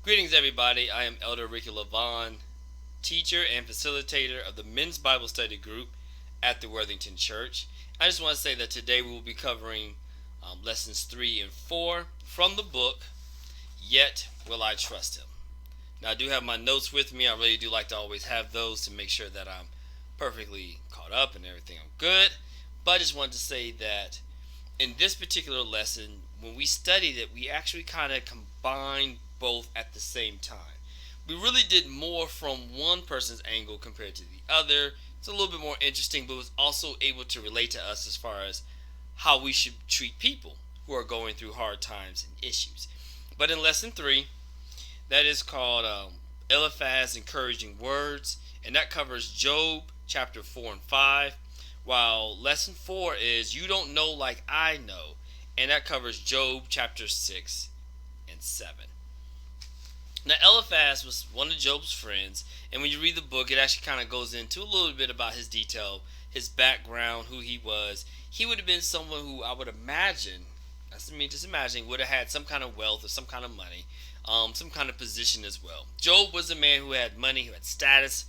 Greetings, everybody. I am Elder Ricky LaVaughn, teacher and facilitator of the Men's Bible Study Group at the Worthington Church. I just want to say that today we will be covering lessons 3 and 4 from the book, Yet Will I Trust Him. Now, I do have my notes with me. I really do like to always have those to make sure that I'm perfectly caught up and everything I'm good. But I just wanted to say that in this particular lesson, when we studied it, we actually kind of combined both at the same time. We really did more from one person's angle compared to the other. It's a little bit more interesting, but was also able to relate to us as far as how we should treat people who are going through hard times and issues. But in lesson 3, that is called Eliphaz Encouraging Words, and that covers Job chapter 4 and 5, while lesson 4 is You Don't Know Like I Know, and that covers Job chapter 6 and 7. Now, Eliphaz was one of Job's friends, and when you read the book, it actually kind of goes into a little bit about his detail, his background, who he was. He would have been someone who I would imagine, just imagine, would have had some kind of wealth or some kind of money, some kind of position as well. Job was a man who had money, who had status,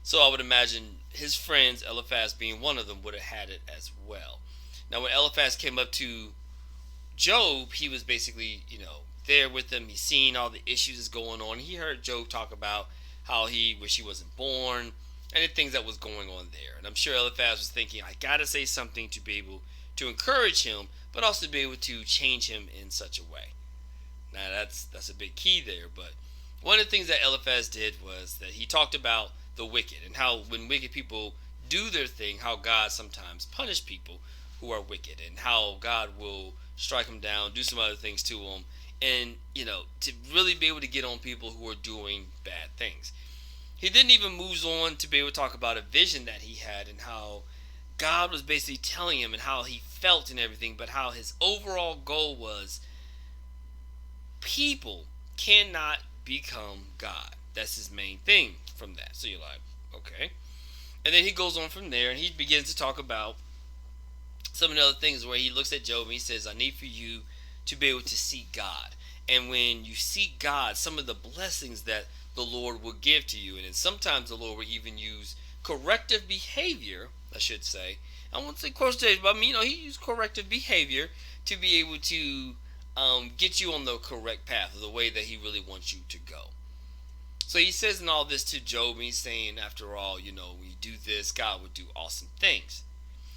so I would imagine his friends, Eliphaz being one of them, would have had it as well. Now, when Eliphaz came up to Job, he was basically, there with him. He's seen all the issues that's going on. He heard Job talk about how he wished he wasn't born and the things that was going on there. And I'm sure Eliphaz was thinking, I gotta say something to be able to encourage him, but also to be able to change him in such a way. Now that's a big key there. But one of the things that Eliphaz did was that he talked about the wicked and how when wicked people do their thing, how God sometimes punish people who are wicked and how God will strike them down, do some other things to them, and to really be able to get on people who are doing bad things. He then even moves on to be able to talk about a vision that he had and how God was basically telling him and how he felt and everything, but how his overall goal was people cannot become God. That's his main thing from that. So you're like, okay. And then he goes on from there and he begins to talk about some of the other things where he looks at Job and he says, I need for you to be able to seek God. And when you seek God, some of the blessings that the Lord will give to you, and then sometimes the Lord will even use corrective behavior, I should say. I won't say corrective, but he used corrective behavior to be able to get you on the correct path, or the way that he really wants you to go. So he says in all this to Job, and he's saying, after all, when you do this, God will do awesome things.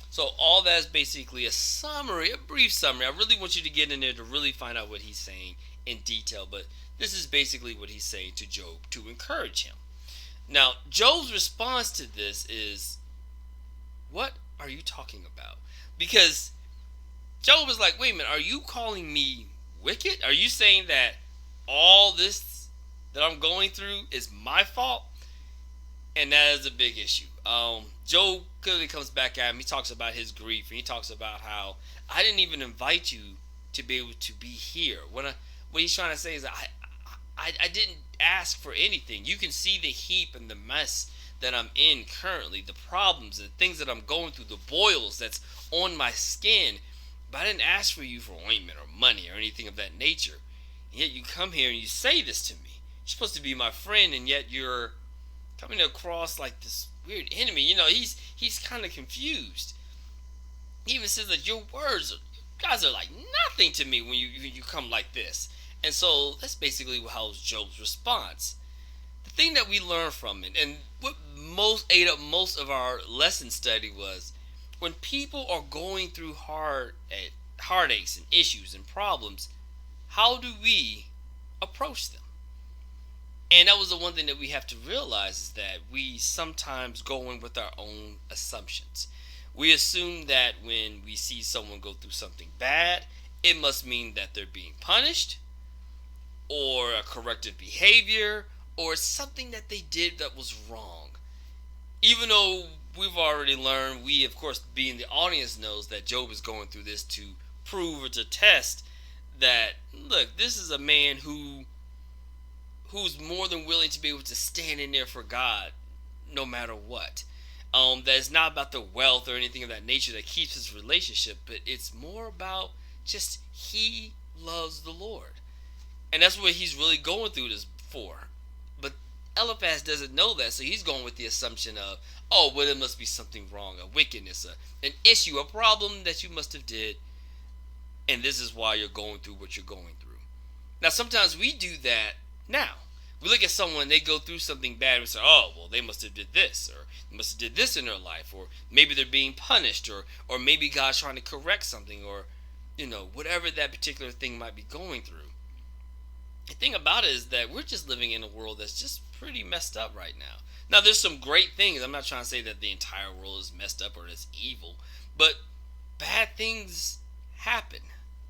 So all that is basically a summary, a brief summary. I really want you to get in there to really find out what he's saying in detail. But this is basically what he's saying to Job to encourage him. Now, Job's response to this is, what are you talking about? Because Job is like, wait a minute, are you calling me wicked? Are you saying that all this that I'm going through is my fault? And that is a big issue. Job clearly comes back at him. He talks about his grief, and he talks about how I didn't even invite you to be able to be here. What he's trying to say is I didn't ask for anything. You can see the heap and the mess that I'm in currently, the problems and the things that I'm going through, the boils that's on my skin. But I didn't ask for you for ointment or money or anything of that nature. And yet you come here and you say this to me. You're supposed to be my friend, and yet you're coming across like this weird enemy. He's kind of confused. He even says that your words, you guys are like nothing to me when you come like this. And so that's basically how Job's response. The thing that we learn from it, and what ate up most of our lesson study, was when people are going through heartaches and issues and problems, how do we approach them? And that was the one thing that we have to realize, is that we sometimes go in with our own assumptions. We assume that when we see someone go through something bad, it must mean that they're being punished, or a corrective behavior, or something that they did that was wrong. Even though we've already learned, we of course being the audience knows that Job is going through this to prove or to test that, look, this is a man who's more than willing to be able to stand in there for God no matter what. That it's not about the wealth or anything of that nature that keeps his relationship, but it's more about just he loves the Lord. And that's what he's really going through, this for. But Eliphaz doesn't know that, so he's going with the assumption of, oh, well, there must be something wrong, a wickedness, an issue, a problem that you must have did, and this is why you're going through what you're going through. Now, sometimes we do that now. We look at someone, they go through something bad, and we say, oh, well, they must have did this, or they must have did this in their life, or maybe they're being punished, or maybe God's trying to correct something, or, whatever that particular thing might be going through. The thing about it is that we're just living in a world that's just pretty messed up right now. Now, there's some great things. I'm not trying to say that the entire world is messed up or it's evil, but bad things happen.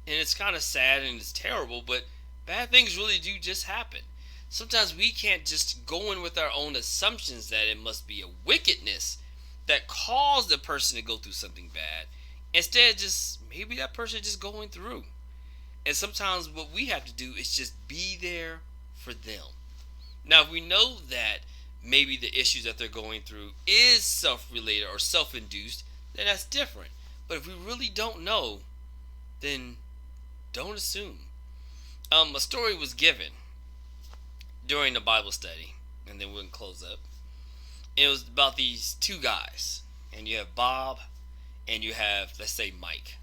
And it's kind of sad and it's terrible, but bad things really do just happen. Sometimes we can't just go in with our own assumptions that it must be a wickedness that caused the person to go through something bad. Instead, just maybe that person just going through. And sometimes what we have to do is just be there for them. Now, if we know that maybe the issues that they're going through is self-related or self-induced, then that's different. But if we really don't know, then don't assume. A story was given during the Bible study, and then we'll close up. It was about these two guys, and you have Bob, and you have, let's say, Mike.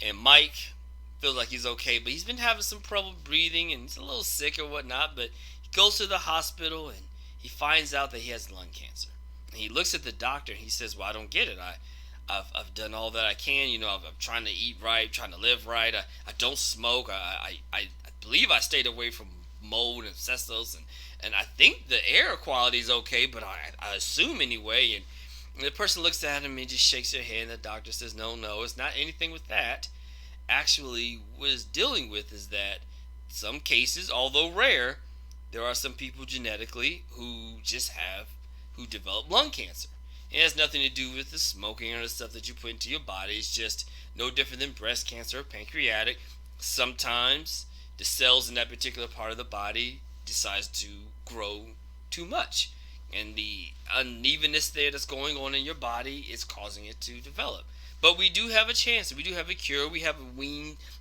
And Mike feels like he's okay, but he's been having some trouble breathing, and he's a little sick or whatnot, but he goes to the hospital, and he finds out that he has lung cancer. And he looks at the doctor, and he says, well, I don't get it. I've done all that I can. I'm trying to eat right, trying to live right. I don't smoke. I believe I stayed away from mold and asbestos, and I think the air quality is okay, but I assume anyway. And the person looks at him and just shakes their head, and the doctor says, no, it's not anything with that. Actually, what it's dealing with is that some cases, although rare, there are some people genetically who develop lung cancer. It has nothing to do with the smoking or the stuff that you put into your body. It's just no different than breast cancer or pancreatic. Sometimes the cells in that particular part of the body decides to grow too much, and the unevenness there that's going on in your body is causing it to develop. But we do have a chance. We do have a cure. We have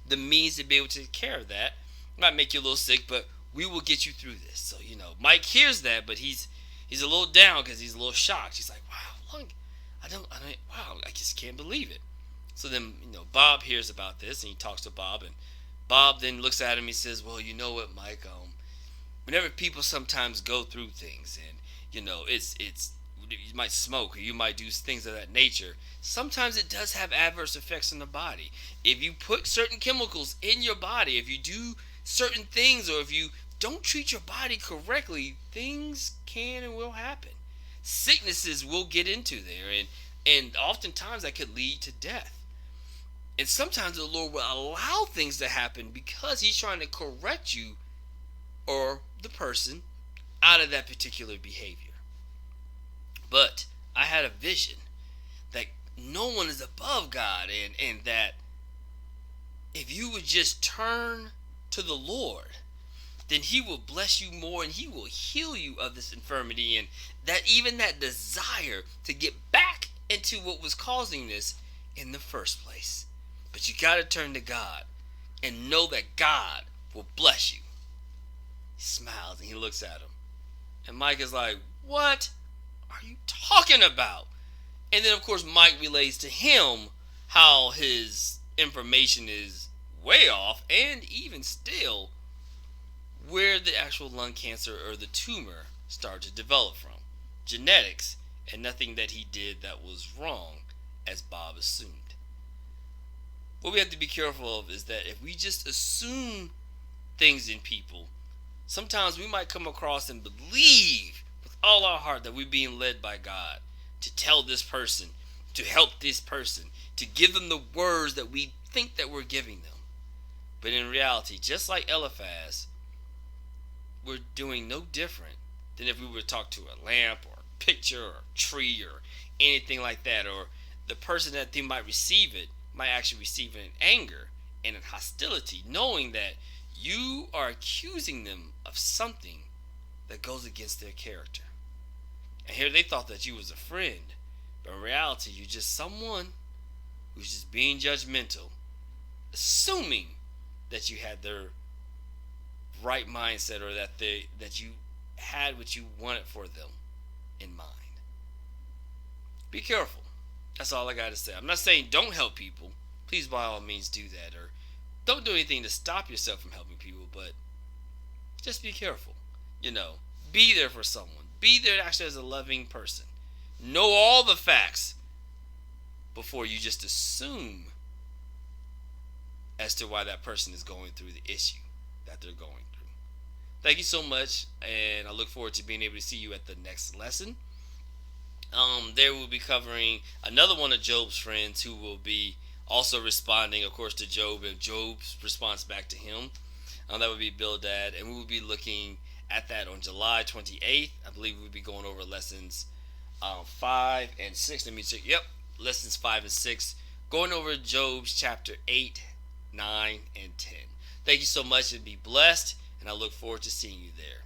the means to be able to take care of that. It might make you a little sick, but we will get you through this. So, Mike hears that, but he's a little down because he's a little shocked. He's like, wow, wow, I just can't believe it. So then, Bob hears about this, and he talks to Bob, and Bob then looks at him. He says, well, you know what, Mike, whenever people sometimes go through things, and, it's you might smoke or you might do things of that nature, sometimes it does have adverse effects on the body. If you put certain chemicals in your body, if you do certain things, or if you don't treat your body correctly, things can and will happen. Sicknesses will get into there, and oftentimes that could lead to death. And sometimes the Lord will allow things to happen because He's trying to correct you or the person out of that particular behavior. But I had a vision that no one is above God, and that if you would just turn to the Lord, then He will bless you more, and He will heal you of this infirmity, and that even that desire to get back into what was causing this in the first place. But you got to turn to God and know that God will bless you. He smiles and he looks at him. And Mike is like, what are you talking about? And then, of course, Mike relays to him how his information is way off, and even still where the actual lung cancer or the tumor started to develop from. Genetics, and nothing that he did that was wrong, as Bob assumed. What we have to be careful of is that if we just assume things in people, sometimes we might come across and believe with all our heart that we're being led by God to tell this person, to help this person, to give them the words that we think that we're giving them. But in reality, just like Eliphaz, we're doing no different than if we were to talk to a lamp or a picture or a tree or anything like that. Or the person that they might receive it might actually receive it in anger and in hostility, knowing that you are accusing them of something that goes against their character. And here they thought that you was a friend, but in reality you're just someone who's just being judgmental, assuming that you had their right mindset, or that you had what you wanted for them in mind. Be careful. That's all I got to say. I'm not saying don't help people. Please, by all means, do that. Or don't do anything to stop yourself from helping people, but just be careful. You know, be there for someone. Be there actually as a loving person. Know all the facts before you just assume as to why that person is going through the issue that they're going through. Thank you so much, and I look forward to being able to see you at the next lesson. There we'll be covering another one of Job's friends who will be also responding, of course, to Job and Job's response back to him. That would be Bildad, and we will be looking at that on July 28th. I believe we'll be going over lessons 5 and 6. Let me check. Yep, lessons 5 and 6. Going over Job's chapter 8, 9, and 10. Thank you so much, and be blessed, and I look forward to seeing you there.